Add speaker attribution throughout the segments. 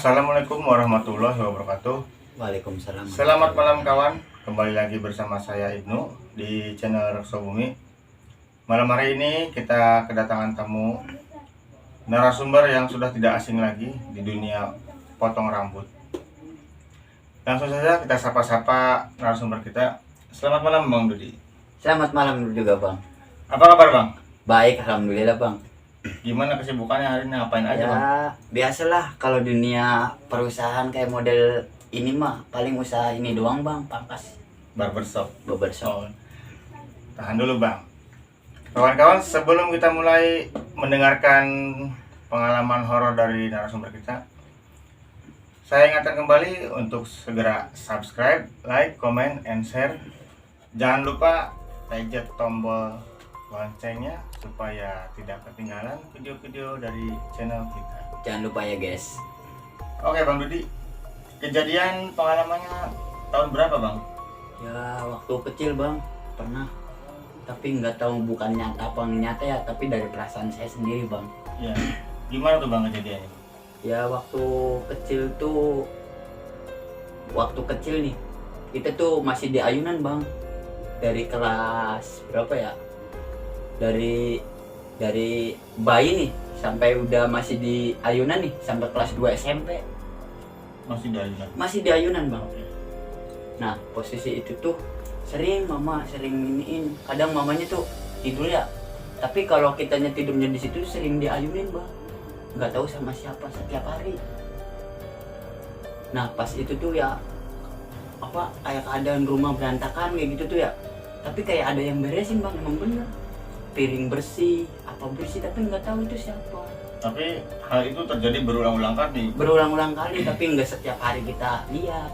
Speaker 1: Assalamualaikum warahmatullahi wabarakatuh.
Speaker 2: Waalaikumsalam.
Speaker 1: Selamat malam kawan. Kembali lagi bersama saya Ibnu di channel Rekso Bumi. Malam hari ini kita kedatangan tamu narasumber yang sudah tidak asing lagi di dunia potong rambut. Langsung saja kita sapa-sapa narasumber kita. Selamat malam Bang Dudi.
Speaker 2: Selamat malam juga Bang.
Speaker 1: Apa kabar Bang?
Speaker 2: Baik, alhamdulillah Bang.
Speaker 1: Gimana kesibukannya hari ini? Ngapain aja
Speaker 2: Ya
Speaker 1: Bang?
Speaker 2: biasalah kalau dunia perusahaan kayak model ini mah paling usaha ini doang Bang, pangkas
Speaker 1: Barbershop.
Speaker 2: barbershop.
Speaker 1: Oh, tahan dulu Bang. Kawan-kawan, sebelum kita mulai mendengarkan pengalaman horor dari narasumber kita, saya ingatkan kembali untuk segera subscribe, like, comment, and share. Jangan lupa pencet tombol loncengnya supaya tidak ketinggalan video-video dari channel kita.
Speaker 2: Jangan lupa ya guys.
Speaker 1: Oke Bang Dudi, kejadian pengalamannya tahun berapa Bang?
Speaker 2: Ya waktu kecil Bang pernah, tapi nggak tahu bukan nyata apa nyata ya, tapi dari perasaan saya sendiri Bang.
Speaker 1: Ya, gimana tuh Bang kejadiannya?
Speaker 2: Ya waktu kecil nih kita tuh masih di ayunan Bang, dari kelas berapa ya, dari bayi nih sampai udah masih di ayunan nih sampai kelas 2 SMP masih di ayunan Bang. Nah posisi itu tuh mama sering iniin, kadang mamanya tuh tidur ya, tapi kalau kitanya tidurnya di situ sering diayunin Bang, nggak tahu sama siapa setiap hari. Nah pas itu tuh ya apa kayak keadaan rumah berantakan kayak gitu tuh ya, tapi kayak ada yang beresin Bang, emang bener piring bersih apa bersih, tapi nggak tahu itu siapa.
Speaker 1: Tapi hal itu terjadi berulang-ulang kali.
Speaker 2: Tapi nggak setiap hari kita lihat.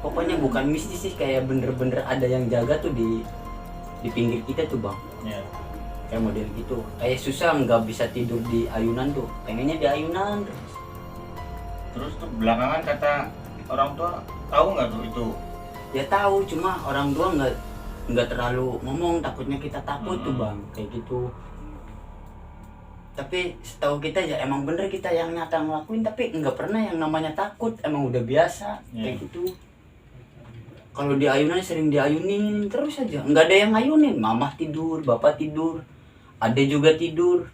Speaker 2: Pokoknya bukan mistis sih, kayak bener-bener ada yang jaga tuh di pinggir kita tuh Bang.
Speaker 1: Ya.
Speaker 2: Kayak model gitu, kayak susah nggak bisa tidur di ayunan tuh, pengennya di ayunan terus.
Speaker 1: Terus tuh belakangan kata orang tua, tahu nggak tuh itu?
Speaker 2: Ya tahu, cuma orang tua nggak terlalu ngomong, takutnya kita takut tuh Bang, kayak gitu. Tapi setahu kita ya emang bener kita yang nyata ngelakuin, tapi nggak pernah yang namanya takut, emang udah biasa kayak gitu. Kalau di ayunan sering diayunin terus aja, nggak ada yang ngayunin, mama tidur, bapak tidur, adek juga tidur,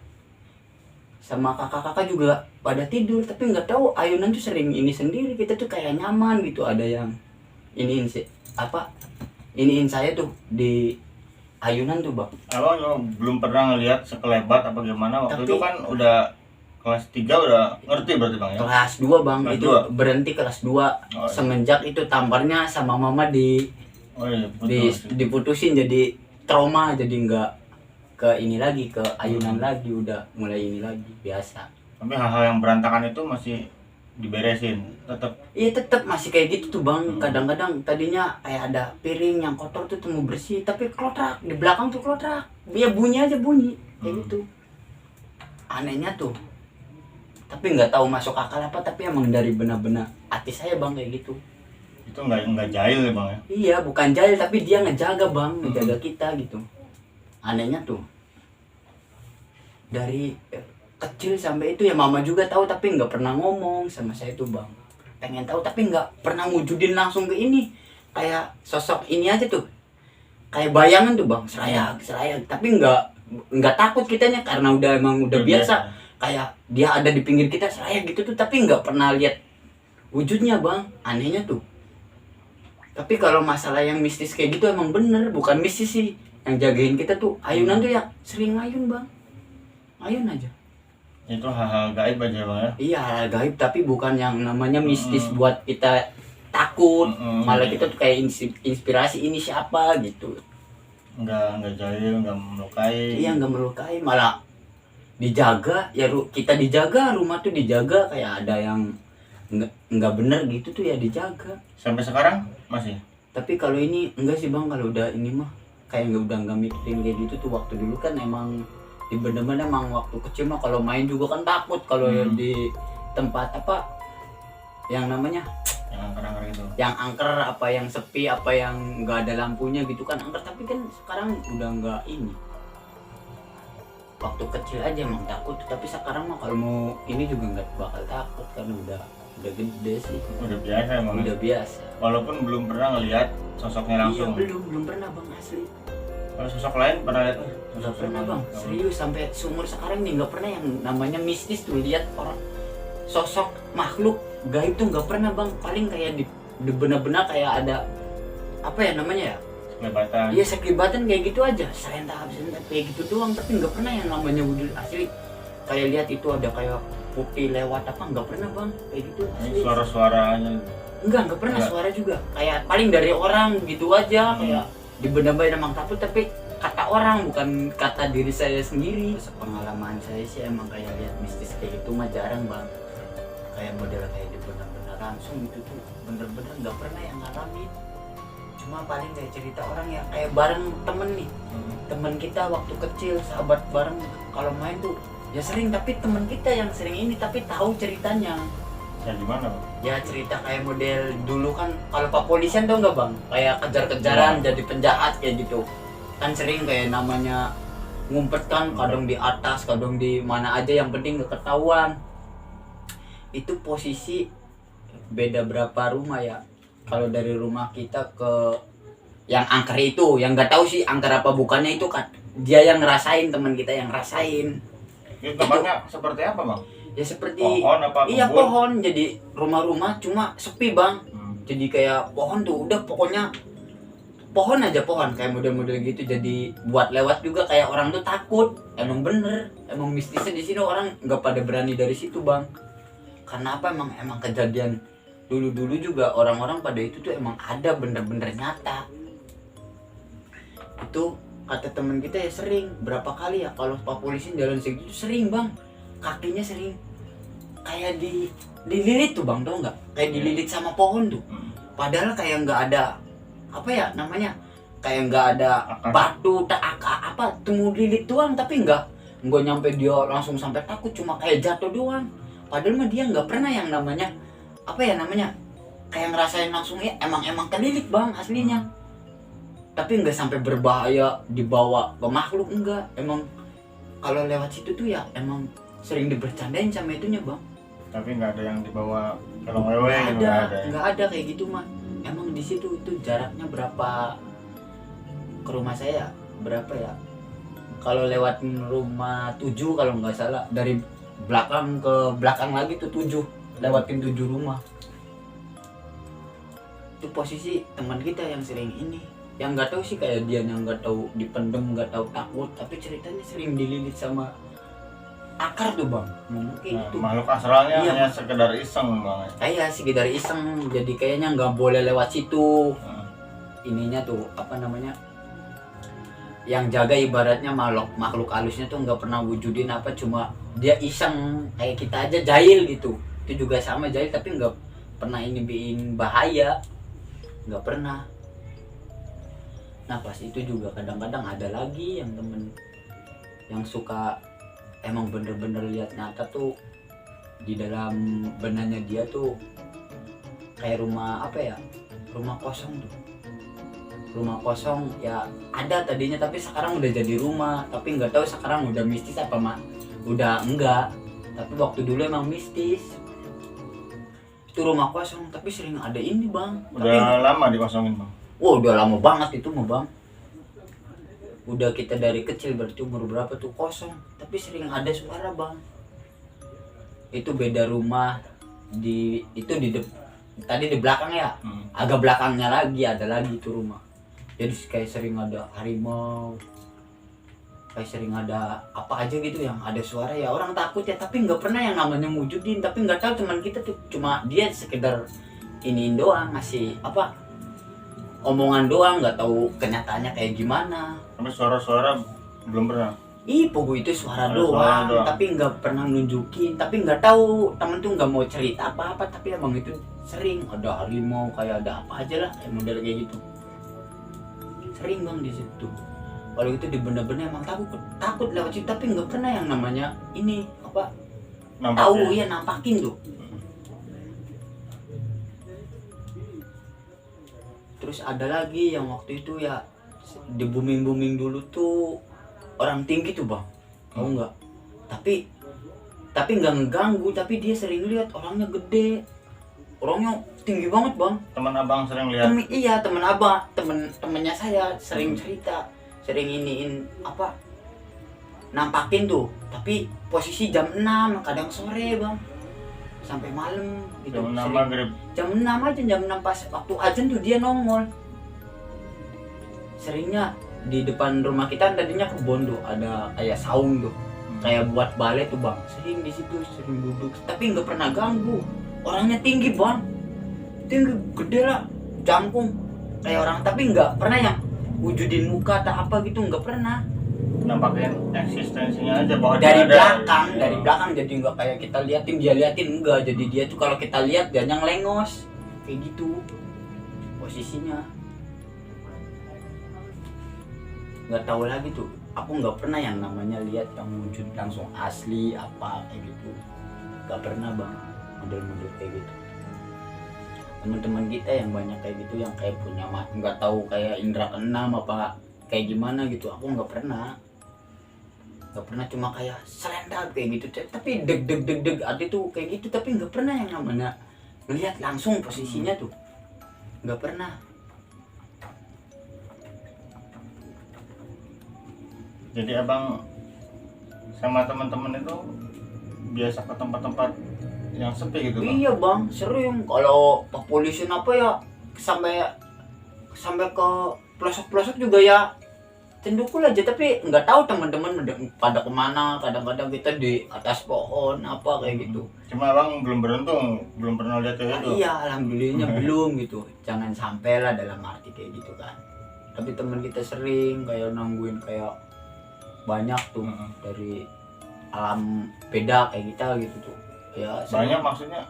Speaker 2: sama kakak-kakak juga pada tidur, tapi nggak tahu ayunan tuh sering ini sendiri, kita tuh kayak nyaman gitu, ada yang iniin sih iniin saya tuh di ayunan tuh Bang.
Speaker 1: Abang belum pernah ngelihat sekelebat apa gimana waktu
Speaker 2: Tapi,
Speaker 1: itu kan udah kelas 3 udah ngerti berarti Bang ya?
Speaker 2: Kelas 2 Bang,
Speaker 1: Kelas
Speaker 2: itu
Speaker 1: 2.
Speaker 2: berhenti kelas 2.
Speaker 1: Iya.
Speaker 2: Semenjak itu tamparnya sama mama
Speaker 1: Oh iya, betul.
Speaker 2: diputusin, jadi trauma, jadi nggak ke ini lagi, ke ayunan lagi, udah mulai ini lagi biasa.
Speaker 1: Tapi hal-hal yang berantakan itu masih diberesin tetap.
Speaker 2: Iya tetap masih kayak gitu tuh Bang. Kadang-kadang tadinya kayak ada piring yang kotor tuh mau bersih, tapi klotrak di belakang tuh klotrak, ya bunyi aja bunyi kayak gitu. Anehnya tuh, tapi nggak tahu masuk akal apa, tapi emang dari benar-benar hati saya Bang kayak gitu.
Speaker 1: Itu nggak jahil ya Bang ya?
Speaker 2: Iya bukan jahil, tapi dia ngejaga Bang, ngejaga kita gitu. Anehnya tuh dari kecil sampai itu ya mama juga tahu, tapi nggak pernah ngomong sama saya tuh Bang. Pengen tahu tapi nggak pernah wujudin langsung ke ini, kayak sosok ini aja tuh, kayak bayangan tuh Bang, serayag, tapi nggak takut kitanya karena udah biasa. Kayak dia ada di pinggir kita serayag gitu tuh, tapi nggak pernah lihat wujudnya Bang. Anehnya tuh. Tapi kalau masalah yang mistis kayak gitu emang bener, bukan mistis sih, yang jagain kita tuh ayunan tuh ya sering ayun Bang, ayun aja.
Speaker 1: Itu hal-hal gaib aja Bang ya?
Speaker 2: Iya hal gaib, tapi bukan yang namanya mistis buat kita takut. Malah kita tuh kayak inspirasi, ini siapa gitu.
Speaker 1: Nggak jahil, nggak melukai.
Speaker 2: Iya nggak melukai, malah dijaga ya, kita dijaga, rumah tuh dijaga, kayak ada yang nggak bener gitu tuh ya dijaga.
Speaker 1: Sampai sekarang masih?
Speaker 2: Tapi kalau ini enggak sih Bang, kalau udah ini mah kayak nggak mikirin kayak gitu tuh. Waktu dulu kan emang di bener-bener emang waktu kecil mah kalau main juga kan takut kalau di tempat apa yang namanya
Speaker 1: yang angker-angker itu,
Speaker 2: yang angker, apa yang sepi, apa yang nggak ada lampunya gitu kan angker. Tapi kan sekarang udah nggak ini, waktu kecil aja emang takut, tapi sekarang mah kalau mau ini juga nggak bakal takut karena udah gede sih,
Speaker 1: Udah biasa emang.
Speaker 2: udah biasa.
Speaker 1: Walaupun belum pernah ngelihat sosoknya langsung.
Speaker 2: Iya, belum pernah bang, asli.
Speaker 1: Kalau sosok lain pernah lihat?
Speaker 2: Nggak pernah bang, serius sampai seumur sekarang nih nggak pernah yang namanya mistis tuh lihat orang sosok makhluk gaib tuh nggak pernah bang. Paling kayak di benar-benar kayak ada apa ya namanya ya?
Speaker 1: Kelebatan.
Speaker 2: Iya, sekelibatan kayak gitu aja, serentak kayak gitu doang, tapi nggak pernah yang namanya wujud asli. Kayak lihat itu ada kayak putih lewat apa, nggak pernah bang kayak gitu asli.
Speaker 1: Suara-suaranya.
Speaker 2: Nggak pernah suara juga. Kayak paling dari orang gitu aja, kayak di benar-benar emang takut, tapi kata orang bukan kata diri saya sendiri. Pengalaman saya sih emang kayak lihat mistis kayak gitu mah jarang bang. Kayak model kayak di benar-benar langsung gitu tuh bener-bener nggak pernah yang ngalamin. Cuma paling kayak cerita orang ya kayak bareng temen nih, temen kita waktu kecil sahabat bareng kalau main tuh ya sering, tapi temen kita yang sering ini tapi tahu ceritanya.
Speaker 1: Ya gimana bang?
Speaker 2: Ya cerita kayak model dulu kan kalau Pak Polisian tau nggak bang, kayak kejar-kejaran jadi penjahat kayak gitu kan, sering kayak namanya ngumpet kan, kadang di atas kadang di mana aja yang penting nggak ketahuan. Itu posisi beda berapa rumah ya, kalau dari rumah kita ke yang angker itu, yang nggak tahu sih angker apa bukannya, itu kan dia yang ngerasain, teman kita yang ngerasain.
Speaker 1: Itu tempatnya seperti apa bang?
Speaker 2: Ya seperti
Speaker 1: Pohon apa?
Speaker 2: iya
Speaker 1: kebun?
Speaker 2: pohon, jadi rumah-rumah cuma sepi bang. Jadi kayak pohon tuh udah pokoknya pohon aja, pohon kayak model-model gitu, jadi buat lewat juga kayak orang tuh takut. Emang bener, emang mistisnya di sini orang nggak pada berani dari situ bang. Karena apa, emang kejadian dulu juga orang-orang pada itu tuh emang ada bener-bener nyata. Itu kata temen kita ya sering berapa kali ya kalau Pak Polisi jalan segitu sering bang, kakinya sering kayak dililit tuh bang, tau nggak, kayak dililit sama pohon tuh. Padahal kayak nggak ada apa ya namanya, kayak nggak ada batu apa temu lilit doang, tapi nggak nyampe dia langsung sampai takut, cuma kayak jatuh doang. Padahal mah dia nggak pernah yang namanya apa ya namanya kayak ngerasain langsung ya, emang kelilit bang aslinya, tapi nggak sampai berbahaya dibawa ke makhluk, enggak. Emang kalau lewat situ tuh ya emang sering dibercandain sama itunya bang.
Speaker 1: Tapi nggak ada yang dibawa kolong wewe gitu,
Speaker 2: nggak ada kayak gitu mah. Emang di situ itu jaraknya berapa ke rumah saya, berapa ya, kalau lewat rumah 7 kalau nggak salah, dari belakang ke belakang lagi tuh 7, lewatin 7 rumah. Itu posisi teman kita yang sering ini, yang nggak tahu sih kayak dia yang nggak tahu dipendem, nggak tahu takut, tapi ceritanya sering dililit sama akar tuh bang. Mungkin itu
Speaker 1: makhluk astralnya
Speaker 2: iya,
Speaker 1: hanya sekedar iseng bang.
Speaker 2: kayak sekedar iseng, jadi kayaknya nggak boleh lewat situ. Ininya tuh apa namanya, yang jaga ibaratnya makhluk halusnya tuh nggak pernah wujudin apa, cuma dia iseng kayak kita aja jahil gitu. Itu juga sama jahil tapi nggak pernah ini bikin bahaya, nggak pernah. Nah pas itu juga kadang-kadang ada lagi yang temen yang suka emang bener-bener lihat nyata tuh di dalam benahnya dia tuh kayak rumah apa ya, rumah kosong tuh, rumah kosong ya ada tadinya tapi sekarang udah jadi rumah, tapi nggak tahu sekarang udah mistis apa udah enggak, tapi waktu dulu emang mistis. Itu rumah kosong tapi sering ada ini bang.
Speaker 1: Udah lama dikosongin bang?
Speaker 2: Wah udah lama banget itu mah bang, udah kita dari kecil berarti umur berapa tuh kosong, tapi sering ada suara bang. Itu beda rumah tadi di belakang ya, agak belakangnya lagi ada lagi itu rumah. Jadi kayak sering ada harimau, kayak sering ada apa aja gitu yang ada suara ya, orang takut ya, tapi nggak pernah yang namanya wujudin. Tapi nggak tahu teman kita tuh cuma dia sekedar iniin doang, ngasih apa omongan doang, nggak tahu kenyataannya kayak gimana.
Speaker 1: Tapi suara-suara belum pernah?
Speaker 2: Pogo itu suara doang, tapi nggak pernah nunjukin, tapi nggak tahu temen tuh nggak mau cerita apa-apa, tapi emang itu sering ada harimau, kayak ada apa aja lah kayak model kayak gitu, sering bang di situ. Kalau itu di bener-bener emang takut lewat situ, tapi nggak pernah yang namanya ini apa tahu ya nampakin tuh. Terus ada lagi yang waktu itu ya di booming dulu tuh orang tinggi tuh bang, tahu nggak? Tapi nggak ngeganggu, tapi dia sering lihat orangnya gede, orangnya tinggi banget bang.
Speaker 1: Teman abang sering lihat.
Speaker 2: Iya teman abang, temennya saya sering cerita, sering iniin apa, nampakin tuh, tapi posisi jam 6, kadang sore bang, sampai malam gitu.
Speaker 1: Jam 6 maghrib.
Speaker 2: Jam 6 aja, jam 6 pas waktu azan tuh dia nongol. Seringnya di depan rumah kita tadinya kebun tuh, ada kayak saung tuh, kayak buat balai tuh bang. Sering di situ, sering duduk, tapi nggak pernah ganggu. Orangnya tinggi bang, tinggi gede lah, jangkung kayak orang, tapi nggak pernah yang wujudin muka atau apa gitu, nggak pernah.
Speaker 1: Nampakin eksistensinya aja bahwa
Speaker 2: Dari
Speaker 1: dia ada.
Speaker 2: belakang jadi nggak kayak kita liatin, dia liatin enggak. Jadi dia tuh kalau kita lihat dia yang lengos kayak gitu posisinya. Nggak tahu lagi tuh, aku nggak pernah yang namanya lihat yang wujud langsung asli apa kayak gitu, nggak pernah bang, model-model kayak gitu. Teman-teman kita yang banyak kayak gitu, yang kayak punya nggak tahu kayak indra keenam apa kayak gimana gitu, aku nggak pernah, cuma kayak selendang kayak gitu, tapi deg ada tuh kayak gitu, tapi nggak pernah yang namanya lihat langsung posisinya tuh, nggak pernah.
Speaker 1: Jadi abang sama teman-teman itu biasa ke tempat-tempat yang sepi gitu bang?
Speaker 2: Iya bang, sering. Kalau population apa ya, sampai ke pelosok-pelosok juga ya cendukul aja, tapi nggak tahu teman-teman pada kemana. Kadang-kadang kita di atas pohon apa kayak gitu.
Speaker 1: Cuma abang belum beruntung, belum pernah lihat itu.
Speaker 2: Iya, alhamdulillahnya belum gitu. Jangan sampai lah dalam arti kayak gitu kan. Tapi teman kita sering kayak nangguin kayak banyak tuh dari alam beda kayak kita gitu tuh. Ya,
Speaker 1: banyak maksudnya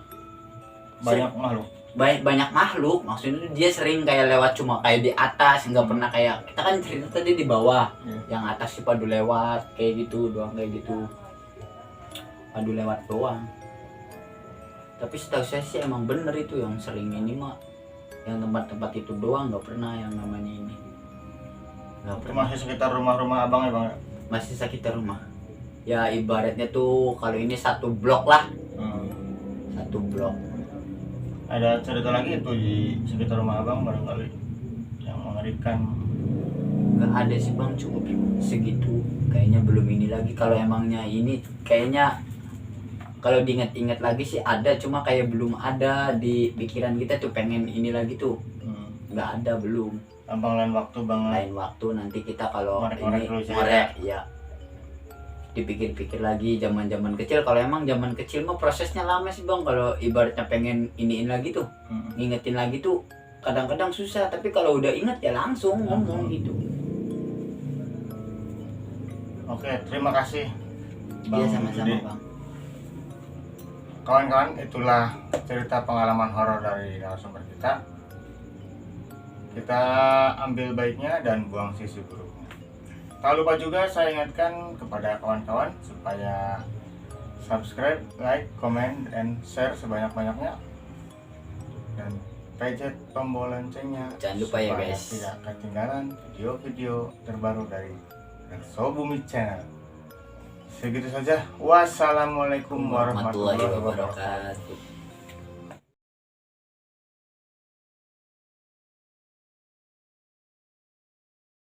Speaker 1: banyak makhluk.
Speaker 2: Banyak makhluk, maksudnya dia sering kayak lewat cuma kayak di atas, nggak pernah kayak kita kan cerita tadi di bawah, yang atas sih padu lewat kayak gitu doang, kayak gitu padu lewat doang. Tapi setahu saya sih emang bener itu yang sering ini mah, yang tempat-tempat itu doang, nggak pernah yang namanya ini, nggak
Speaker 1: Itu
Speaker 2: pernah.
Speaker 1: masih sekitar rumah-rumah abang ya bang?
Speaker 2: Masih sekitar rumah ya, ibaratnya tuh kalau ini satu blok lah, satu blok.
Speaker 1: Ada cerita lagi itu di sekitar rumah abang barangkali yang mengerikan?
Speaker 2: Nggak ada sih bang, cukup segitu kayaknya. Belum ini lagi, kalau emangnya ini kayaknya kalau diingat-ingat lagi sih ada, cuma kayak belum ada di pikiran kita tuh pengen ini lagi tuh. Nggak ada, belum.
Speaker 1: Abang lain waktu bang.
Speaker 2: Lain waktu nanti kita kalau
Speaker 1: Ngorek-ngorek
Speaker 2: ini
Speaker 1: dulu sih,
Speaker 2: ngorek ya, dipikir-pikir lagi zaman kecil. Kalau emang zaman kecil mah prosesnya lama sih bang, kalau ibaratnya pengen iniin lagi tuh, ngingetin lagi tuh kadang-kadang susah, tapi kalau udah inget ya langsung ngomong gitu.
Speaker 1: Oke, terima kasih
Speaker 2: Iya sama-sama
Speaker 1: Budi.
Speaker 2: bang.
Speaker 1: Kawan-kawan, itulah cerita pengalaman horor dari narasumber kita. Kita ambil baiknya dan buang sisi buruknya. Tak lupa juga saya ingatkan kepada kawan-kawan supaya subscribe, like, comment, and share sebanyak-banyaknya, dan pencet tombol loncengnya
Speaker 2: Jangan lupa ya,
Speaker 1: supaya
Speaker 2: guys.
Speaker 1: tidak ketinggalan video-video terbaru dari Sobumi Channel. Segitu saja. Wassalamualaikum warahmatullahi wabarakatuh.